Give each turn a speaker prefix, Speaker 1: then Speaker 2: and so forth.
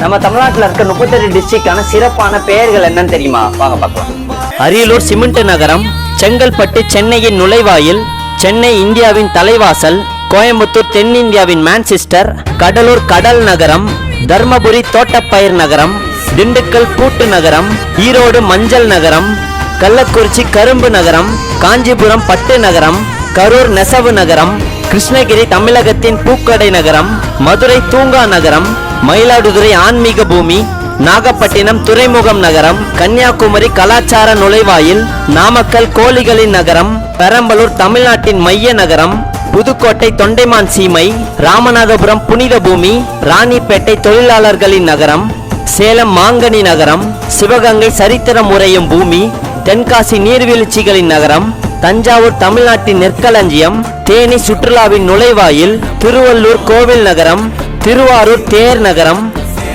Speaker 1: நம்ம தமிழ்நாட்டில் இருக்க 38 டிஸ்ட்ரிக்டான சிறப்பான பெயர்கள் என்னன்னு தெரியுமா? வாங்க பார்க்கலாம். அரியலூர் சிமெண்ட் நகரம், செங்கல்பட்டு சென்னையின் நுழைவாயில், சென்னை இந்தியாவின் தலைவாசல், கோயம்புத்தூர் தென்னிந்தியாவின் மான்செஸ்டர், கடலூர் கடல் நகரம், தர்மபுரி தோட்டப்பயிர் நகரம், திண்டுக்கல் பூட்டு நகரம், ஈரோடு மஞ்சள் நகரம், கள்ளக்குறிச்சி கரும்பு நகரம், காஞ்சிபுரம் பட்டு நகரம், கரூர் நெசவு நகரம், கிருஷ்ணகிரி தமிழகத்தின் பூக்கடை நகரம், மதுரை தூங்கா நகரம், மயிலாடுதுறை ஆன்மீக பூமி, நாகப்பட்டினம் துறைமுகம் நகரம், கன்னியாகுமரி கலாச்சார நுழைவாயில், நாமக்கல் கோழிகளின் நகரம், பெரம்பலூர் தமிழ்நாட்டின் மைய நகரம், புதுக்கோட்டை தொண்டைமான் சீமை, ராமநாதபுரம் புனித பூமி, ராணிப்பேட்டை தொழிலாளர்களின் நகரம், சேலம் மாங்கனி நகரம், சிவகங்கை சரித்திரம் உரையும் பூமி, தென்காசி நீர்வீழ்ச்சிகளின் நகரம், தஞ்சாவூர் தமிழ்நாட்டின் நெற்களஞ்சியம், தேனி சுற்றுலாவின் நுழைவாயில், திருவள்ளூர் கோவில் நகரம், திருவாரூர் தேர் நகரம்,